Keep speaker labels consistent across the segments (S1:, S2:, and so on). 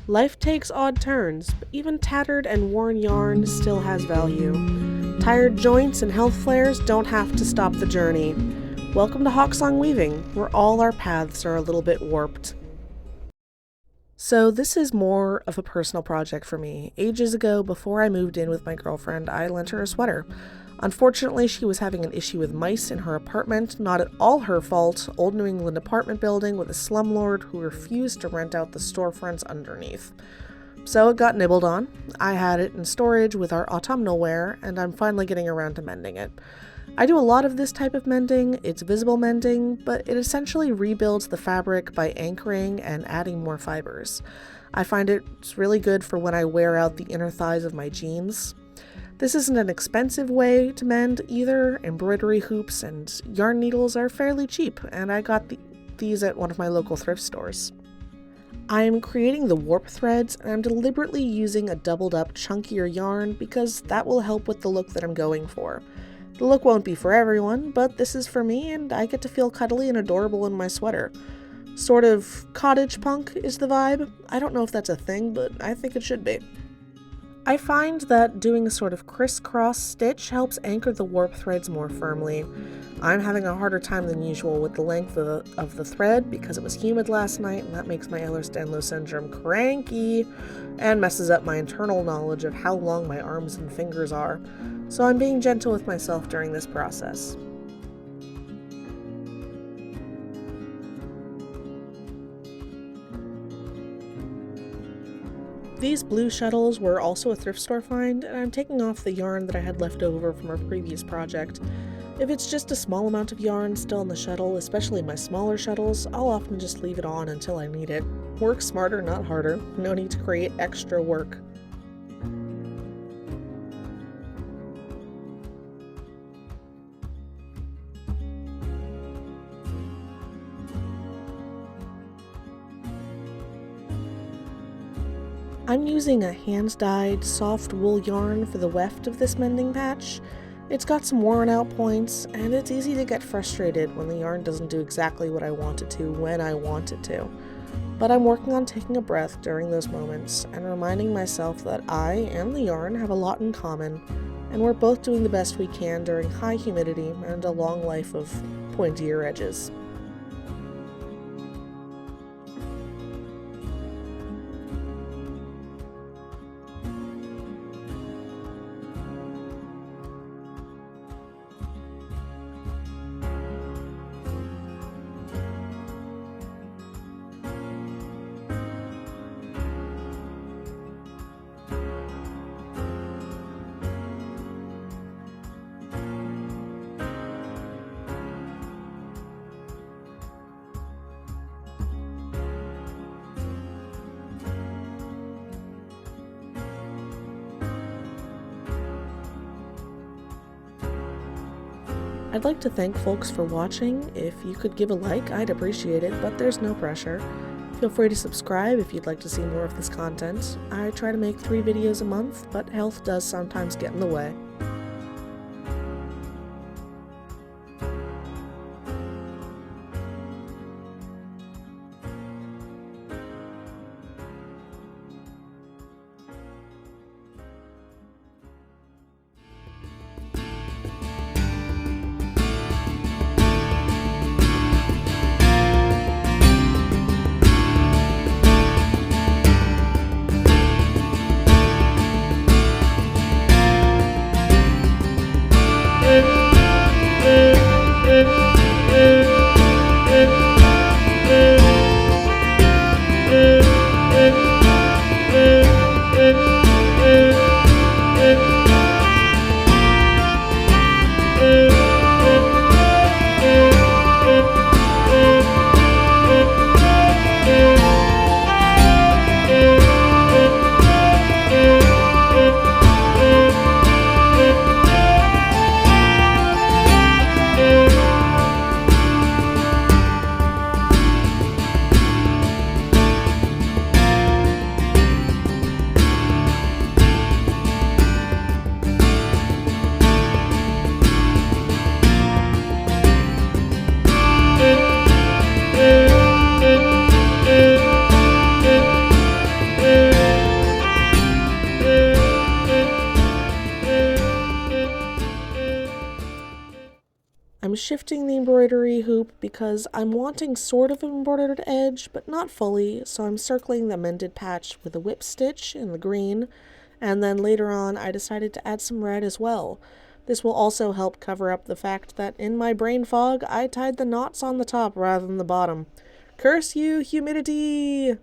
S1: Life takes odd turns, but even tattered and worn yarn still has value. Tired joints and health flares don't have to stop the journey. Welcome to Hawksong Weaving, where all our paths are a little bit warped. So this is more of a personal project for me. Ages ago, before I moved in with my girlfriend, I lent her a sweater. Unfortunately, she was having an issue with mice in her apartment, not at all her fault, old New England apartment building with a slumlord who refused to rent out the storefronts underneath. So it got nibbled on. I had it in storage with our autumnal wear, and I'm finally getting around to mending it. I do a lot of this type of mending. It's visible mending, but it essentially rebuilds the fabric by anchoring and adding more fibers. I find it's really good for when I wear out the inner thighs of my jeans. This isn't an expensive way to mend either. Embroidery hoops and yarn needles are fairly cheap, and I got these at one of my local thrift stores. I am creating the warp threads, and I'm deliberately using a doubled up, chunkier yarn because that will help with the look that I'm going for. The look won't be for everyone, but this is for me, and I get to feel cuddly and adorable in my sweater. Sort of cottage punk is the vibe. I don't know if that's a thing, but I think it should be. I find that doing a sort of crisscross stitch helps anchor the warp threads more firmly. I'm having a harder time than usual with the length of the thread because it was humid last night, and that makes my Ehlers-Danlos syndrome cranky and messes up my internal knowledge of how long my arms and fingers are. So I'm being gentle with myself during this process. These blue shuttles were also a thrift store find, and I'm taking off the yarn that I had left over from our previous project. If it's just a small amount of yarn still in the shuttle, especially my smaller shuttles, I'll often just leave it on until I need it. Work smarter, not harder. No need to create extra work. I'm using a hand-dyed soft wool yarn for the weft of this mending patch. It's got some worn out points, and it's easy to get frustrated when the yarn doesn't do exactly what I want it to when I want it to. But I'm working on taking a breath during those moments and reminding myself that I and the yarn have a lot in common, and we're both doing the best we can during high humidity and a long life of pointier edges. I'd like to thank folks for watching. If you could give a like, I'd appreciate it, but there's no pressure. Feel free to subscribe if you'd like to see more of this content. I try to make 3 videos a month, but health does sometimes get in the way. shifting the embroidery hoop because I'm wanting sort of an embroidered edge, but not fully, so I'm circling the mended patch with a whip stitch in the green, and then later on I decided to add some red as well. This will also help cover up the fact that in my brain fog, I tied the knots on the top rather than the bottom. Curse you, humidity!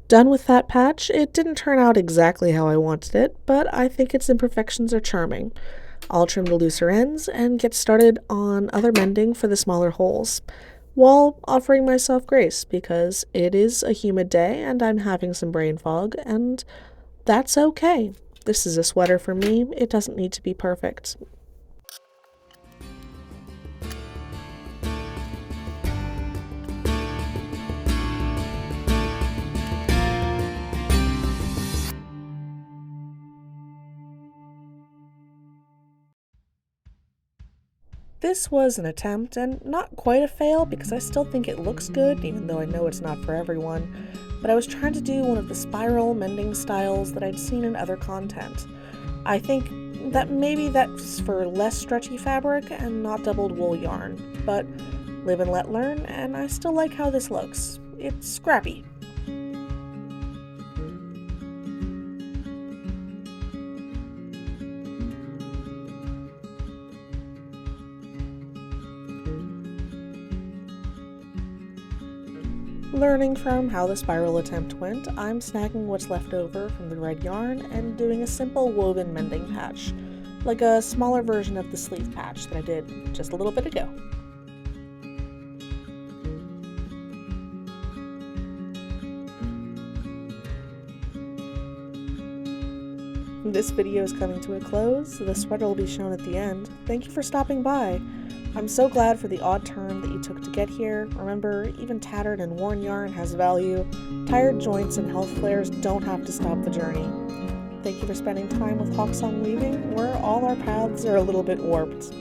S1: Done with that patch, it didn't turn out exactly how I wanted it, but I think its imperfections are charming. I'll trim the looser ends and get started on other mending for the smaller holes, while offering myself grace because it is a humid day and I'm having some brain fog, and that's okay. This is a sweater for me, it doesn't need to be perfect. This was an attempt, and not quite a fail because I still think it looks good, even though I know it's not for everyone, but I was trying to do one of the spiral mending styles that I'd seen in other content. I think that maybe that's for less stretchy fabric and not doubled wool yarn, but live and let learn, and I still like how this looks. It's scrappy. Learning from how the spiral attempt went, I'm snagging what's left over from the red yarn and doing a simple woven mending patch, like a smaller version of the sleeve patch that I did just a little bit ago. This video is coming to a close, so the sweater will be shown at the end. Thank you for stopping by. I'm so glad for the odd turn that you took to get here. Remember, even tattered and worn yarn has value. Tired joints and health flares don't have to stop the journey. Thank you for spending time with Hawksong Weaving, where all our paths are a little bit warped.